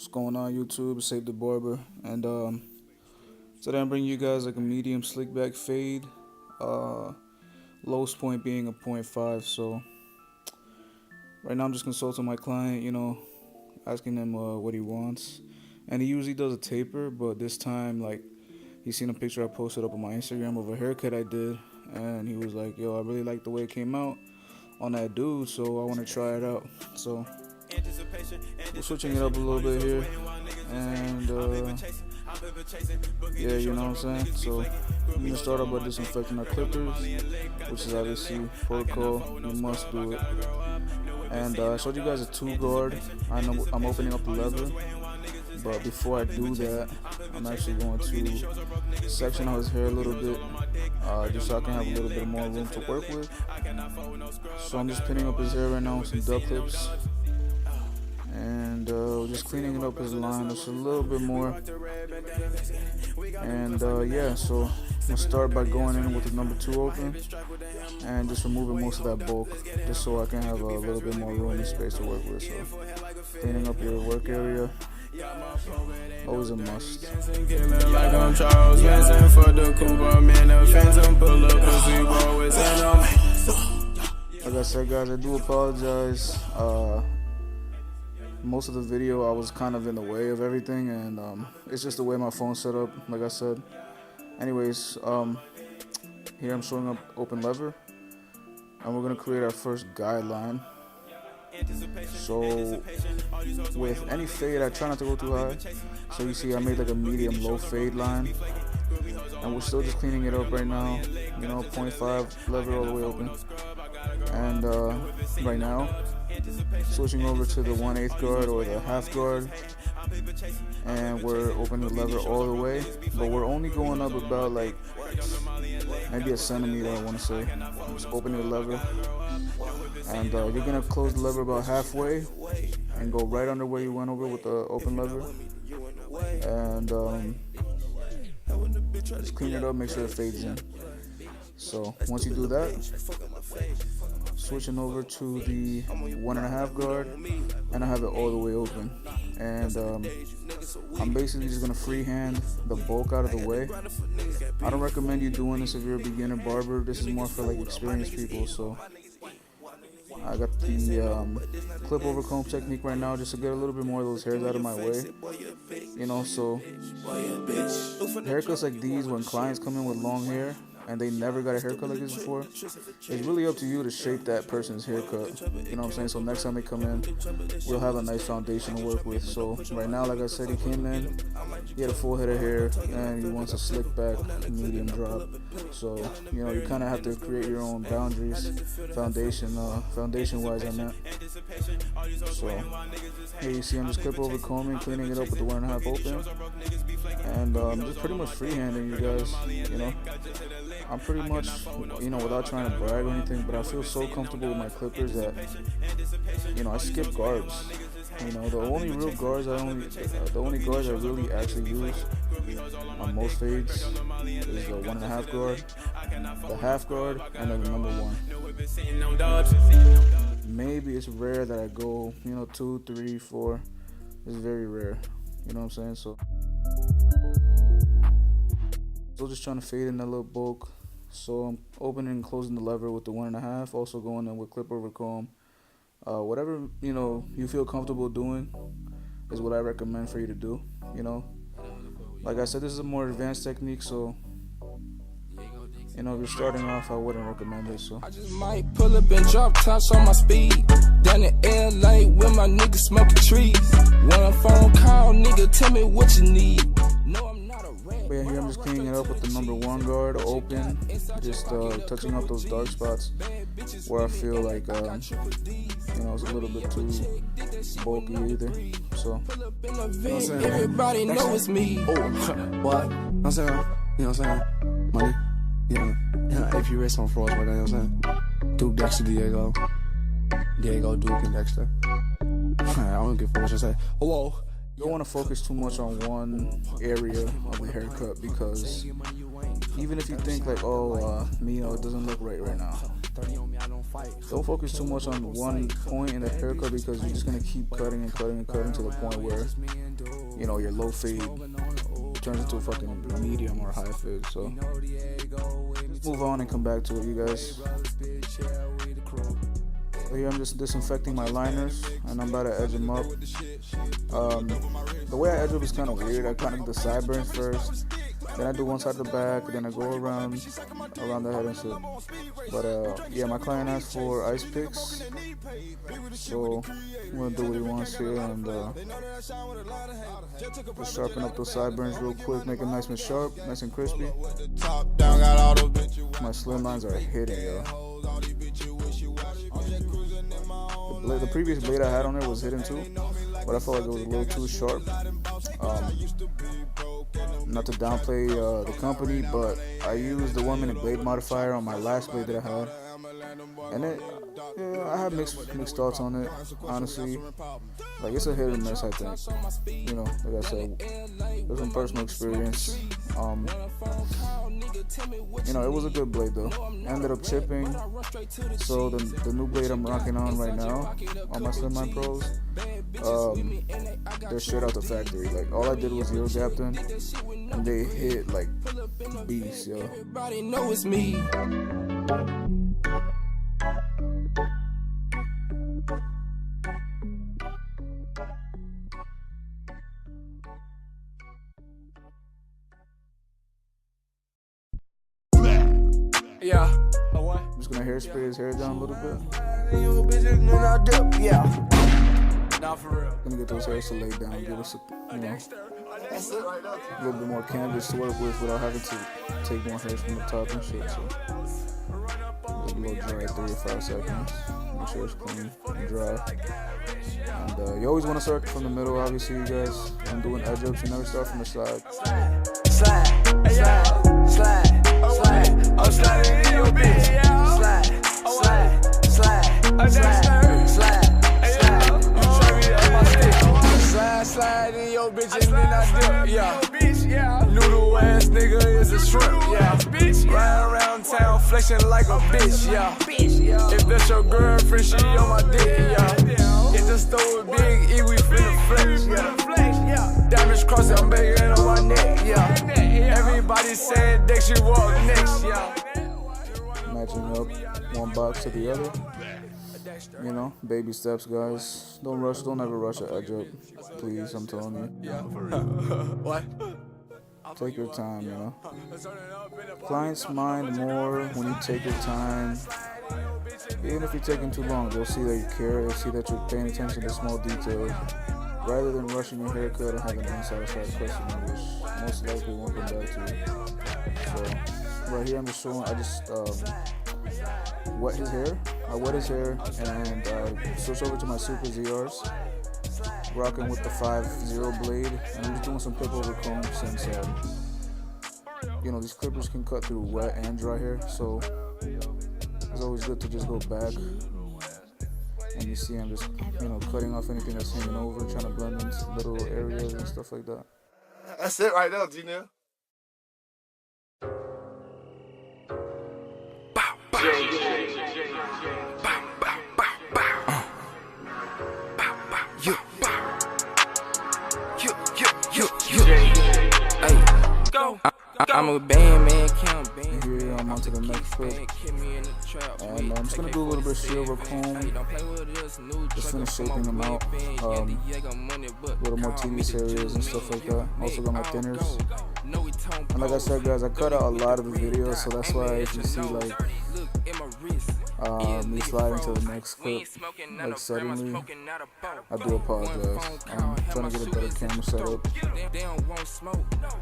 What's going on, YouTube? Save the barber, and today I'm bringing you guys like a medium slick back fade. Lowest point being a .5. So right now I'm just consulting my client, asking him what he wants, and he usually does a taper, but this time like he's seen a picture I posted up on my Instagram of a haircut I did, and he was like, "Yo, I really like the way it came out on that dude, so I want to try it out." So we're switching it up a little bit here, and yeah, you know what I'm saying. So I'm gonna start off by disinfecting our clippers, which is obviously protocol. You must do it. And I showed you guys a 2 guard. I know I'm opening up the lever, but before I do that, I'm actually going to section out his hair a little bit, just so I can have a little bit more room to work with. So I'm just pinning up his hair right now with some duck clips, and just cleaning it up his line just a little bit more. And yeah, so I'm gonna start by going in with the number 2 open and just removing most of that bulk, just so I can have a little bit more room and space to work with. So cleaning up your work area, always a must. Like I said, guys, I do apologize. Most of the video I was kind of in the way of everything, and it's just the way my phone's set up, like I said. Anyways, here I'm showing up open lever, and we're gonna create our first guideline. So with any fade, I try not to go too high. So you see I made like a medium low fade line, and we're still just cleaning it up right now, 0.5 lever all the way open. And right now switching over to the 1/8 guard or the half guard, and we're opening the lever all the way, but we're only going up about like maybe a centimeter, I want to say. I'm just opening the lever, and you're gonna close the lever about halfway and go right under where you went over with the open lever, and just clean it up, make sure it fades in. So once you do that, switching over to the 1.5 guard, and I have it all the way open, and I'm basically just gonna freehand the bulk out of the way. I don't recommend you doing this if you're a beginner barber. This is more for like experienced people. So I got the clip over comb technique right now, just to get a little bit more of those hairs out of my way. So haircuts like these, when clients come in with long hair and they never got a haircut like this before, it's really up to you to shape that person's haircut. You know what I'm saying? So next time they come in, we'll have a nice foundation to work with. So right now, like I said, he came in, he had a full head of hair, and he wants a slick back medium drop. So you kind of have to create your own boundaries, foundation wise on that. So here you see I'm just clip over combing, cleaning it up with the 1.5 open, and just pretty much freehanding, you guys. I'm pretty much, without trying to brag or anything, but I feel so comfortable with my clippers that, I skip guards. The only guards I really actually use on most fades is the 1.5 guard, the half guard, and then the number 1. Maybe it's rare that I go, 2, 3, 4. It's very rare. You know what I'm saying? So still just trying to fade in that little bulk. So I'm opening and closing the lever with the 1.5, also going in with clip over comb. Whatever you feel comfortable doing is what I recommend for you to do. Like I said, this is a more advanced technique, so if you're starting off, I wouldn't recommend it. So I just might pull up and drop tops on my speed down in LA with my niggas smoking trees. One phone call, nigga, tell me what you need. No, I'm not a rat. But yeah, here I'm just cleaning it up with the number 1 guard open, just touching up those dark spots where I feel like it's a little bit too bulky either. So everybody knows me. Oh, what? I'm saying, money. AP race on frauds right now, you know what I'm saying? Duke, Dexter, Diego, Duke, and Dexter. I don't give a fuck what you say. Oh, whoa. You don't want to focus too much on one area of the haircut, because even if you think like, it doesn't look right now, don't focus too much on one point in the haircut, because you're just gonna keep cutting and cutting and cutting to the point where, you know, your low fade turns into a fucking medium or high fade. So let's move on and come back to it, you guys. So here I'm just disinfecting my liners, and I'm about to edge them up. The way I edge up is kind of weird. I kind of do the sideburns first, then I do one side of the back, then I go around the head and shit. But yeah, my client asked for ice picks, so I'm gonna do what he wants here, and just sharpen up those sideburns real quick, make them nice and sharp, nice and crispy. My slim lines are hitting, yo. The previous blade I had on there was hitting too, but I felt like it was a little too sharp. Not to downplay the company, but I used the 1-minute blade modifier on my last blade that I had, and I have mixed thoughts on it, honestly. Like, it's a hit or miss, I think. You know, like I said, there's some personal experience. You know, it was a good blade though. Ended up chipping, so the new blade I'm rocking on right now on my Slimline Pros, they're straight out the factory. Like, all I did was zero gap them, and they hit like beasts, yo. Everybody knows it's me. Yeah. I'm just gonna hairspray his hair down a little bit. Yeah. Nah, for real. Gonna get those hairs to lay down, give us a little bit more canvas to work with without having to take more hairs from the top and shit. So let it blow dry 3 or 5 seconds. Make sure it's clean and dry. And you always want to start from the middle, obviously, you guys. I'm doing edge ups, you never start from the side. Slide. I'm sliding in your bitch. Slide. Slide in your bitch and then I dip. Yeah. Noodle ass nigga is a shrimp. Yeah. Ride around town flexing like a bitch. Yeah. If that's your girlfriend, she on my dick. Yeah. If the store big, we finna flex. Yeah. Diamonds crossing, I'm begging on my neck. Yeah. Everybody saying Dex, you walk next. Yeah. Matching up one box to the other. You know, baby steps, guys. Don't rush. Don't ever rush an edge up, please. I'm telling you. What? Take your time, you know. Clients mind more when you take your time. Even if you're taking too long, they'll see that you care. They'll see that you're paying attention to small details, rather than rushing your haircut and having an unsatisfied customer, which most likely won't come back to you. So right here, I'm just showing. I just wet his hair. I wet his hair and switch over to my Super ZRs, rocking with the 5-0 blade, and I'm just doing some clip over comb since you know, these clippers can cut through wet and dry hair, so it's always good to just go back. And you see I'm just, you know, cutting off anything that's hanging over, trying to blend into little areas and stuff like that. That's it right there, G-Neil. I'm a band man, count band. Here I'm on to the next clip. And I'm just gonna do a little bit of silver comb. Just finish shaping them out. A little more tedious areas and stuff like that. Also got my thinners. And like I said, guys, I cut out a lot of the videos, so that's why if you see like me sliding to the next clip like suddenly, I do apologize. I'm trying to get a better camera setup.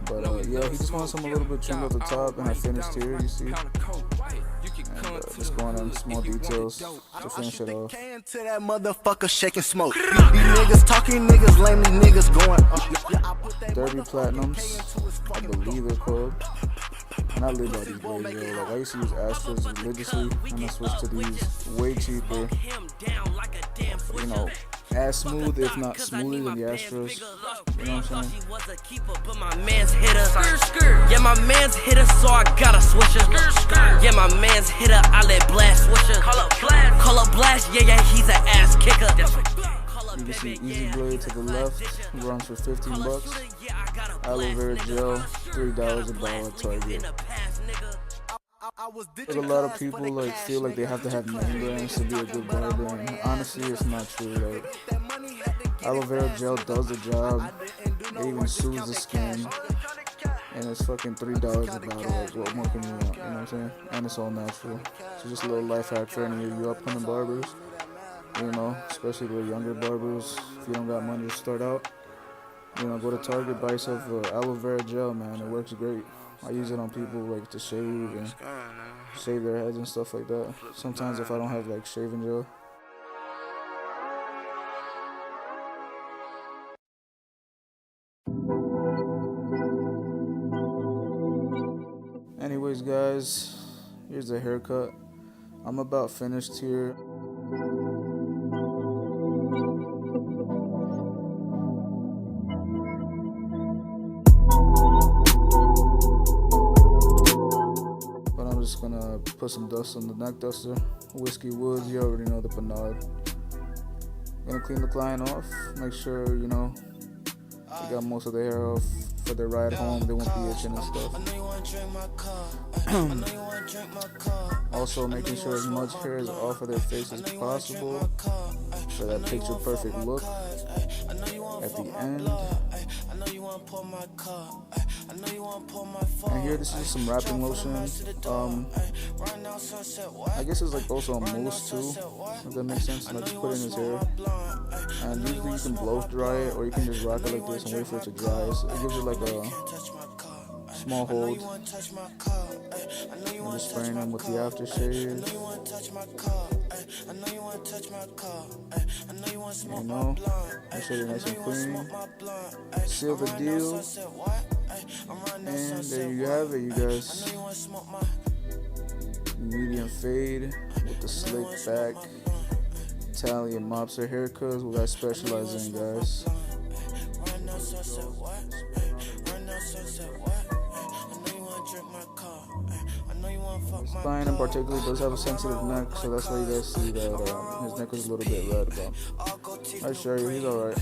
But yeah, he just wants some a little bit trimmed at the top, and I finished here, you see. And just going on small details to finish it off. To that motherfucker shaking smoke. These niggas talking, niggas lame, these niggas going up. Derby Platinums, I believe they're called. And I live by these blades, yo. Like, I used to use Astros religiously, and I switched to these way cheaper, you know, as smooth, if not smoother than the Astros. You know what I'm saying? But my man's hit her. Yeah, my man's hit her, so I gotta switch her. Yeah, my man's hit her, I let blast switch her. Call up blast, yeah, he's an ass kicker. You can see Easy Blade to the left, runs for 15 bucks. Aloe vera gel, $3 a bottle at Target. But a lot of people like feel like they have to have name brands to be a good barber, and honestly, it's not true. Like, aloe vera gel does the job. It even soothes the skin, and it's fucking $3 a bottle. Like, what more can you want? You know what I'm saying? And it's all natural. So just a little life hack for any of you upcoming barbers. You know, especially the younger barbers. If you don't got money to start out, you know, go to Target, buy yourself aloe vera gel, man. It works great. I use it on people like to shave and shave their heads and stuff like that. Sometimes if I don't have like shaving gel. Anyways, guys, here's the haircut. I'm about finished here. I'm just gonna put some dust on the neck duster. Whiskey Woods, you already know the Bernard. Gonna clean the client off, make sure, you know, they got most of the hair off for their ride home. They won't be itching and stuff. Also making sure as much hair is off of their face as possible for that picture perfect look at the end. And here, this is some wrapping lotion. I guess it's like also a mousse too, if that makes sense. And I just put it in his hair. And usually you can blow dry it, or you can just rock it like this and wait for it to dry. So it gives you like a small hold. I'm just spraying them with the aftershave. You know, make sure they're nice and clean. Seal the deal. And there you have it, you guys. Medium fade with the slick back Italian mobster haircuts. What I specialize in, guys. This client in particular does have a sensitive neck, so that's why you guys see that his neck is a little bit red. But I assure you, he's alright.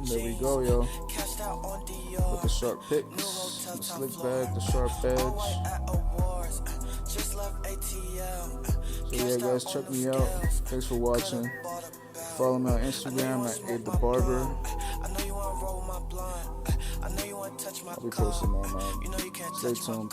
There we go, yo. With the sharp picks, the slick back, the sharp edge. So yeah, guys, check me out. Thanks for watching. Follow me on Instagram at @thebarber. I'll be posting more, man. Stay tuned.